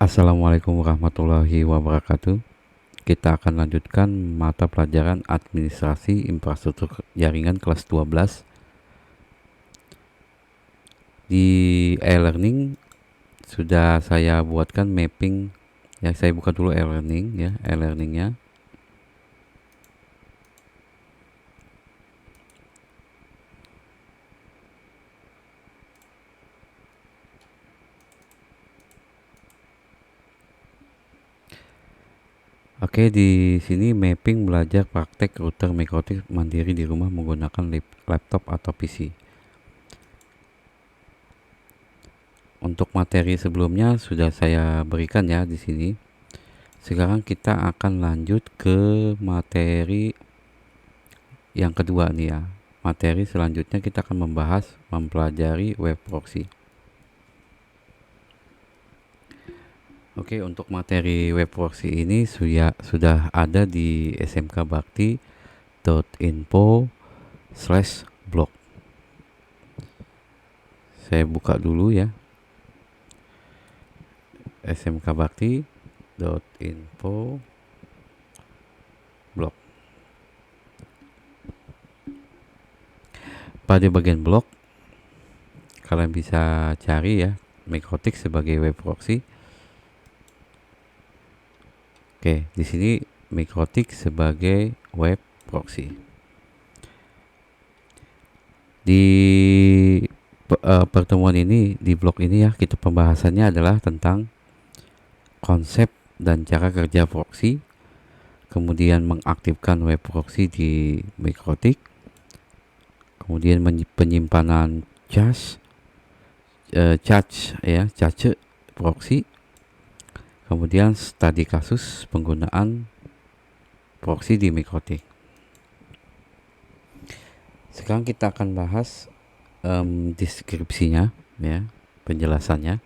Assalamualaikum warahmatullahi wabarakatuh. Kita akan lanjutkan mata pelajaran Administrasi Infrastruktur Jaringan kelas 12. Di e-learning sudah saya buatkan mapping ya. Saya buka dulu e-learning ya, e-learningnya. Oke, di sini mapping belajar praktek router mikrotik mandiri di rumah menggunakan laptop atau PC. Untuk materi sebelumnya sudah saya berikan ya di sini. Sekarang kita akan lanjut ke materi yang kedua nih ya. Materi selanjutnya kita akan mempelajari web proxy. Oke, untuk materi web proxy ini sudah ada di smkbakti.info/blog. Saya buka dulu ya. smkbakti.info blog. Pada bagian blog kalian bisa cari ya Mikrotik sebagai web proxy. Oke, di sini Mikrotik sebagai web proxy. Di pertemuan ini, di blog ini ya, kita pembahasannya adalah tentang konsep dan cara kerja proxy, kemudian mengaktifkan web proxy di Mikrotik, kemudian penyimpanan cache proxy, kemudian studi kasus penggunaan proxy di Mikrotik. Sekarang kita akan bahas deskripsinya ya, penjelasannya.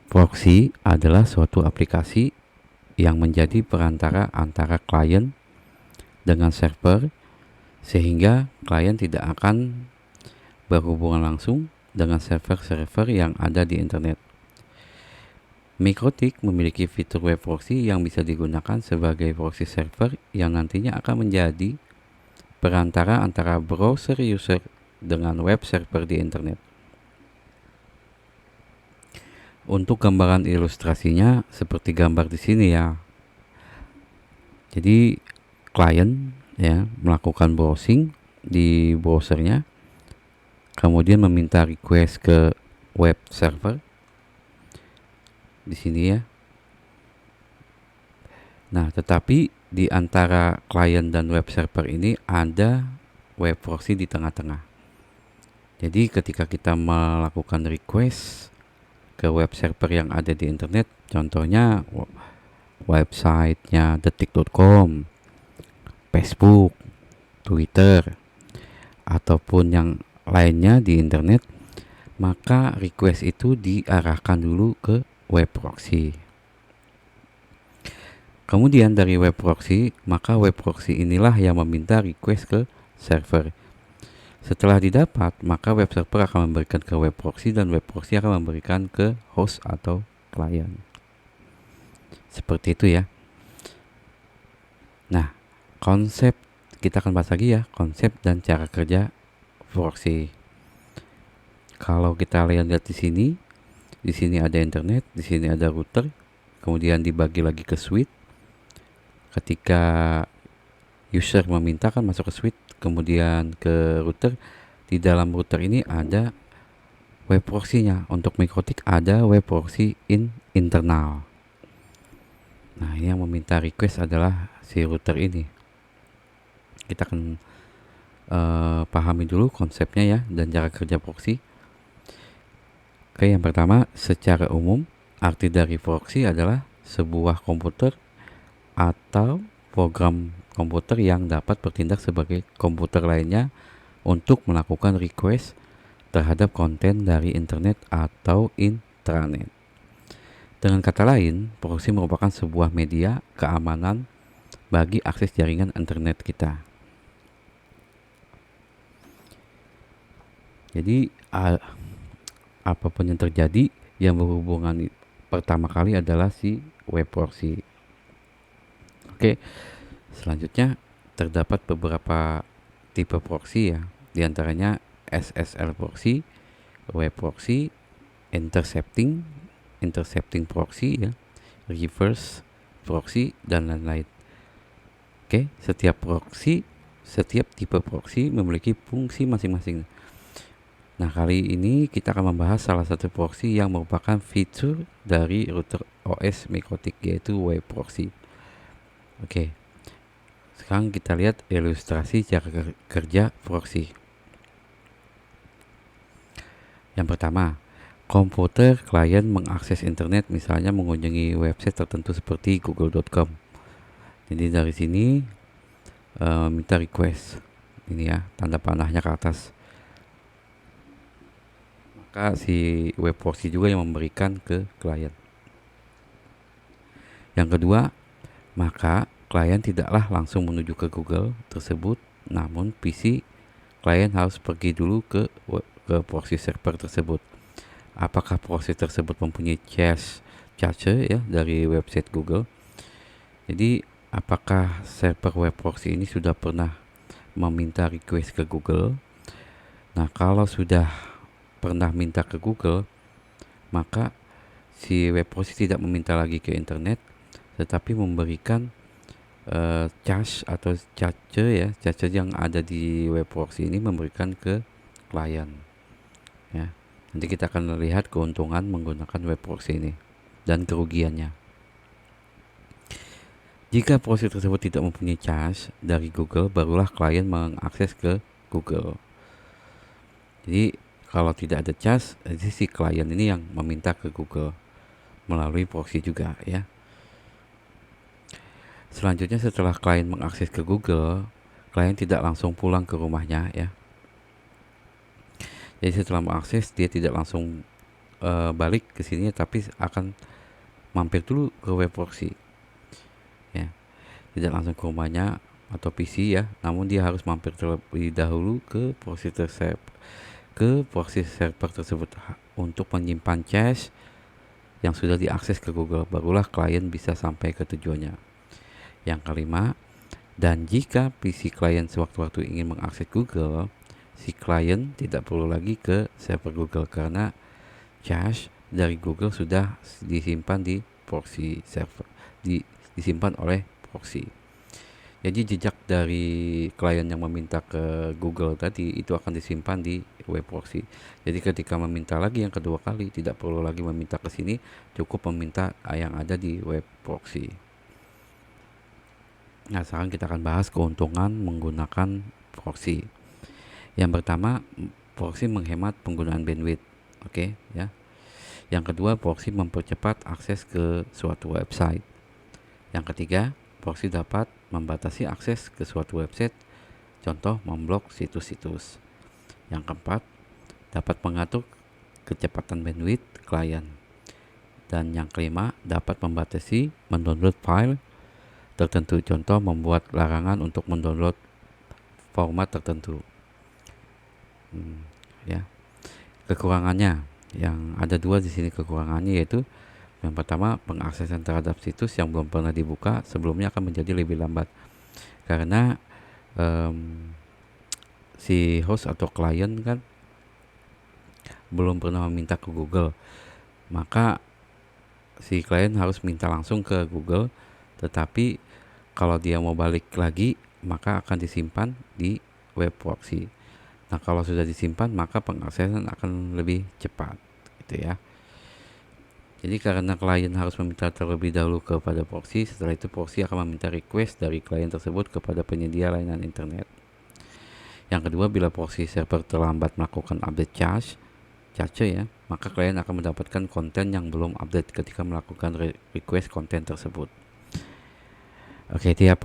Proxy adalah suatu aplikasi yang menjadi perantara antara klien dengan server, sehingga klien tidak akan berhubungan langsung dengan server-server yang ada di internet. Mikrotik memiliki fitur web proxy yang bisa digunakan sebagai proxy server yang nantinya akan menjadi perantara antara browser user dengan web server di internet. Untuk gambaran ilustrasinya seperti gambar di sini ya. Jadi klien ya melakukan browsing di browsernya, kemudian meminta request ke web server di sini ya. Nah, tetapi di antara klien dan web server ini ada web proxy di tengah-tengah. Jadi ketika kita melakukan request ke web server yang ada di internet, contohnya websitenya detik.com, Facebook, Twitter, ataupun yang lainnya di internet, maka request itu diarahkan dulu ke web proxy. Kemudian dari web proxy, maka web proxy inilah yang meminta request ke server. Setelah didapat, maka web server akan memberikan ke web proxy dan web proxy akan memberikan ke host atau klien. Seperti itu ya. Nah, konsep kita akan bahas lagi ya, konsep dan cara kerja proxy. Kalau kita lihat di sini ada internet, di sini ada router, kemudian dibagi lagi ke suite. Ketika user meminta kan masuk ke suite, kemudian ke router. Di dalam router ini ada web proxy-nya. Untuk Mikrotik ada web proxy internal. Nah, yang meminta request adalah si router ini. Kita akan pahami dulu konsepnya ya dan cara kerja proxy. Oke, yang pertama, secara umum arti dari proxy adalah sebuah komputer atau program komputer yang dapat bertindak sebagai komputer lainnya untuk melakukan request terhadap konten dari internet atau intranet. Dengan kata lain, proxy merupakan sebuah media keamanan bagi akses jaringan internet kita. Jadi apapun yang terjadi yang berhubungan pertama kali adalah si web proxy. Oke, selanjutnya terdapat beberapa tipe proxy ya, diantaranya SSL proxy, web proxy, intercepting, intercepting proxy ya, reverse proxy, dan lain-lain. Oke, setiap tipe proxy memiliki fungsi masing-masing. Nah, kali ini kita akan membahas salah satu proxy yang merupakan fitur dari router OS Mikotik, yaitu web proxy. Oke, sekarang kita lihat ilustrasi cara kerja proxy. Yang pertama, komputer klien mengakses internet, misalnya mengunjungi website tertentu seperti google.com. Jadi dari sini minta request. Ini ya, tanda panahnya ke atas. Maka si web proxy juga yang memberikan ke klien. Yang kedua, maka klien tidaklah langsung menuju ke Google tersebut, namun PC klien harus pergi dulu ke proxy server tersebut. Apakah proxy tersebut mempunyai cache ya dari website Google? Jadi apakah server web proxy ini sudah pernah meminta request ke Google? Nah, kalau sudah pernah minta ke Google, maka si web proxy tidak meminta lagi ke internet, tetapi memberikan cache atau cache yang ada di web proxy ini memberikan ke klien ya. Nanti kita akan lihat keuntungan menggunakan web proxy ini dan kerugiannya. Jika proxy tersebut tidak mempunyai cache dari Google, barulah klien mengakses ke Google. Jadi kalau tidak ada cache, jadi si klien ini yang meminta ke Google melalui proxy juga ya. Selanjutnya setelah klien mengakses ke Google, klien tidak langsung pulang ke rumahnya ya. Jadi setelah mengakses, dia tidak langsung balik ke sini, tapi akan mampir dulu ke web proxy ya. Tidak langsung ke rumahnya atau PC ya, namun dia harus mampir terlebih dahulu ke proxy server tersebut untuk menyimpan cache yang sudah diakses ke Google, barulah klien bisa sampai ke tujuannya. Yang kelima, dan jika PC klien sewaktu-waktu ingin mengakses Google, si klien tidak perlu lagi ke server Google karena cache dari Google sudah disimpan di proxy server, disimpan oleh proxy. Jadi jejak dari klien yang meminta ke Google tadi itu akan disimpan di web proxy. Jadi ketika meminta lagi yang kedua kali, tidak perlu lagi meminta ke sini, cukup meminta yang ada di web proxy. Nah, sekarang kita akan bahas keuntungan menggunakan proxy. Yang pertama, proxy menghemat penggunaan bandwidth. Oke, ya. Yang kedua, proxy mempercepat akses ke suatu website. Yang ketiga, proxy dapat membatasi akses ke suatu website, contoh memblok situs-situs. Yang keempat, dapat mengatur kecepatan bandwidth klien. Dan yang kelima, dapat membatasi mendownload file tertentu, contoh membuat larangan untuk mendownload format tertentu. Ya. Kekurangannya, yang ada dua di sini kekurangannya, yaitu yang pertama, pengaksesan terhadap situs yang belum pernah dibuka sebelumnya akan menjadi lebih lambat karena si host atau klien kan belum pernah meminta ke Google, maka si klien harus minta langsung ke Google. Tetapi kalau dia mau balik lagi, maka akan disimpan di web proxy. Nah, kalau sudah disimpan, maka pengaksesan akan lebih cepat gitu ya. Jadi karena klien harus meminta terlebih dahulu kepada proxy, setelah itu proxy akan meminta request dari klien tersebut kepada penyedia layanan internet. Yang kedua, bila proxy server terlambat melakukan update cache ya, maka klien akan mendapatkan konten yang belum update ketika melakukan request konten tersebut. Oke, itu ya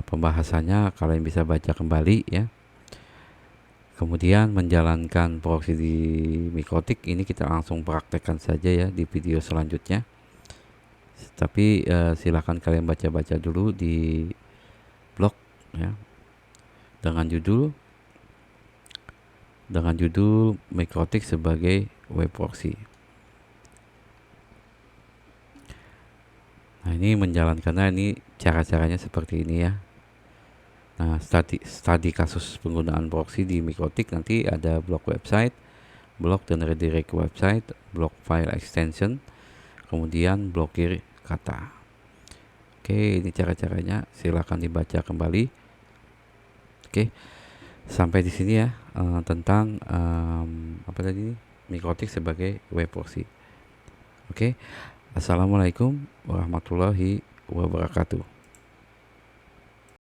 pembahasannya, kalian bisa baca kembali ya. Kemudian menjalankan proxy di Mikotik ini kita langsung praktekkan saja ya di video selanjutnya. Tapi silakan kalian baca-baca dulu di blog ya dengan judul Mikotik sebagai web proxy. Nah, ini menjalankannya ini cara-caranya seperti ini ya. Nah, studi kasus penggunaan proxy di Mikotik nanti ada blok website, blok dan redirect website, blok file extension, kemudian blokir kata. Oke, ini cara-caranya. Silakan dibaca kembali. Oke, sampai di sini ya tentang apa tadi? Mikotik sebagai web proxy. Oke, assalamualaikum warahmatullahi wabarakatuh.